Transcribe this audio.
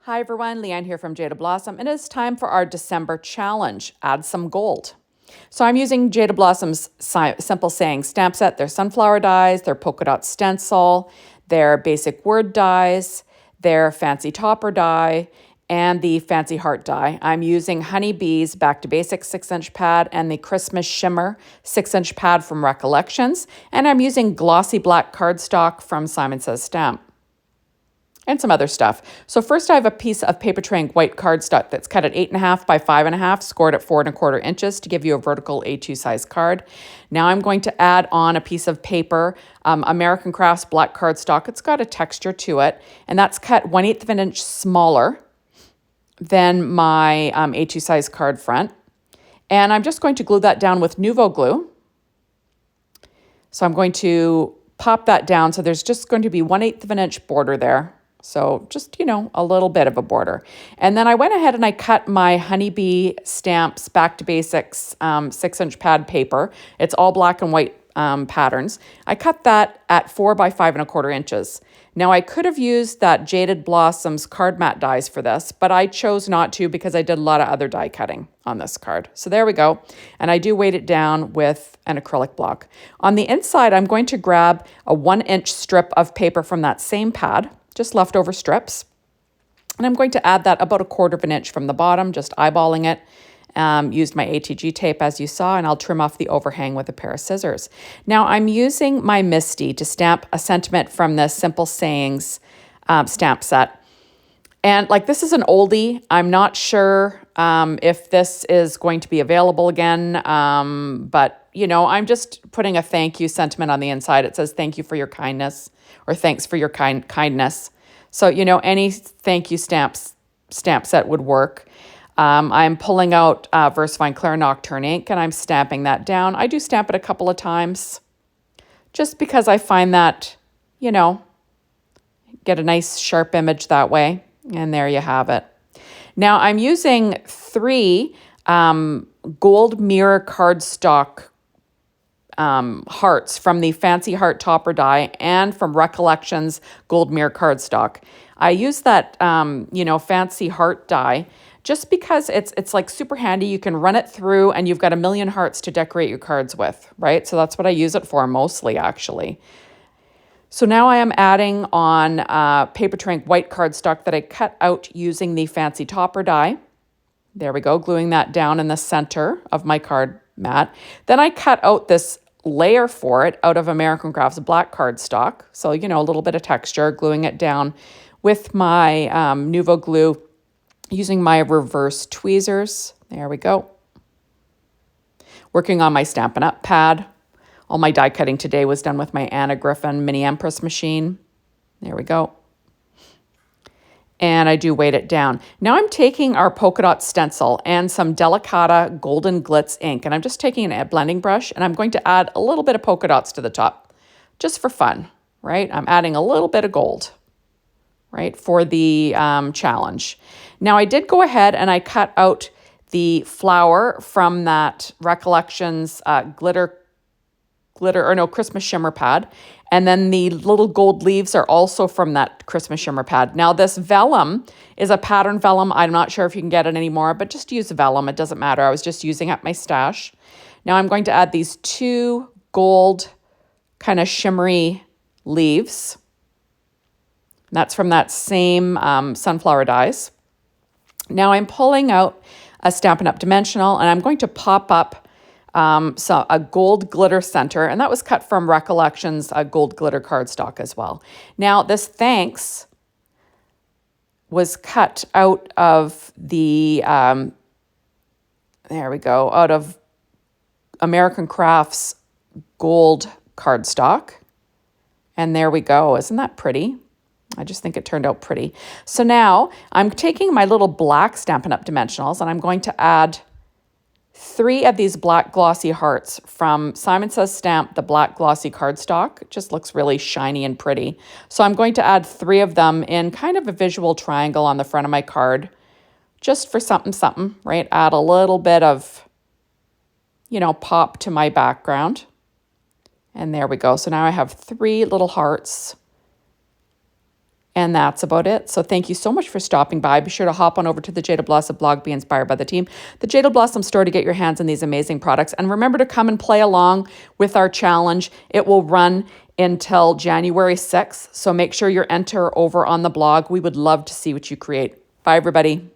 Hi everyone, Leanne here from Jaded Blossom, and it's time for our December challenge, Add Some Gold. So I'm using Jaded Blossom's Simple Saying stamp set, their sunflower dies, their polka dot stencil, their basic word dies, their fancy topper die, and the fancy heart die. I'm using Honeybee's Back to Basics 6-inch pad and the Christmas Shimmer 6-inch pad from Recollections, and I'm using glossy black cardstock from Simon Says Stamp. And some other stuff. So first I have a piece of paper tray white cardstock that's cut at 8.5 by 5.5, scored at 4.25 inches to give you a vertical A2 size card. Now I'm going to add on a piece of paper, American Crafts black cardstock. It's got a texture to it, and that's cut 1/8 of an inch smaller than my A2 size card front. And I'm just going to glue that down with Nuvo glue. So I'm going to pop that down. So there's just going to be 1/8 of an inch border there. So just, a little bit of a border. And then I went ahead and I cut my Honeybee Stamps Back to Basics 6-inch pad paper. It's all black and white patterns. I cut that at 4 by 5.25 inches. Now I could have used that Jaded Blossom's card mat dies for this, but I chose not to because I did a lot of other die cutting on this card. So there we go. And I do weight it down with an acrylic block. On the inside, I'm going to grab a 1-inch strip of paper from that same pad, just leftover strips. And I'm going to add that about 1/4 inch from the bottom, just eyeballing it. Used my ATG tape as you saw, and I'll trim off the overhang with a pair of scissors. Now I'm using my Misty to stamp a sentiment from the Simple Sayings stamp set. And this is an oldie. I'm not sure if this is going to be available again, but I'm just putting a thank you sentiment on the inside. It says thank you for your kindness, or thanks for your kindness. So, any thank you stamp set would work. I'm pulling out VersaFine Claire Nocturne ink, and I'm stamping that down. I do stamp it a couple of times just because I find that, get a nice sharp image that way. And there you have it. Now I'm using 3 gold mirror cardstock hearts from the Fancy Heart Topper die and from Recollections Gold Mirror cardstock. I use that, Fancy Heart die just because it's super handy. You can run it through and you've got a million hearts to decorate your cards with, right? So that's what I use it for mostly, actually. So now I am adding on paper tray white cardstock that I cut out using the Fancy Topper die. There we go, gluing that down in the center of my card mat. Then I cut out this layer for it out of American Crafts black cardstock. So, a little bit of texture, gluing it down with my Nuvo glue using my reverse tweezers. There we go. Working on my Stampin' Up pad. All my die cutting today was done with my Anna Griffin Mini Empress machine. There we go. And I do weight it down. Now I'm taking our polka dot stencil and some Delicata Golden Glitz ink, and I'm just taking a blending brush, and I'm going to add a little bit of polka dots to the top, just for fun, right? I'm adding a little bit of gold, right, for the challenge. Now I did go ahead and I cut out the flower from that Recollections Christmas Shimmer pad. And then the little gold leaves are also from that Christmas Shimmer pad. Now this vellum is a pattern vellum. I'm not sure if you can get it anymore, but just use vellum. It doesn't matter. I was just using up my stash. Now I'm going to add these 2 gold kind of shimmery leaves. And that's from that same sunflower dies. Now I'm pulling out a Stampin' Up! Dimensional, and I'm going to pop up a gold glitter center, and that was cut from Recollections gold glitter cardstock as well. Now this thanks was cut out of the, there we go, out of American Crafts gold cardstock. And there we go. Isn't that pretty? I just think it turned out pretty. So now I'm taking my little black Stampin' Up! Dimensionals, and I'm going to add 3 of these black glossy hearts from Simon Says Stamp, the black glossy cardstock. It just looks really shiny and pretty. So I'm going to add 3 of them in kind of a visual triangle on the front of my card, just for something, right? Add a little bit of, pop to my background. And there we go. So now I have 3 little hearts And that's about it. So thank you so much for stopping by. Be sure to hop on over to the Jaded Blossom blog, Be Inspired by the Team, the Jaded Blossom store to get your hands on these amazing products. And remember to come and play along with our challenge. It will run until January 6th. So make sure you enter over on the blog. We would love to see what you create. Bye, everybody.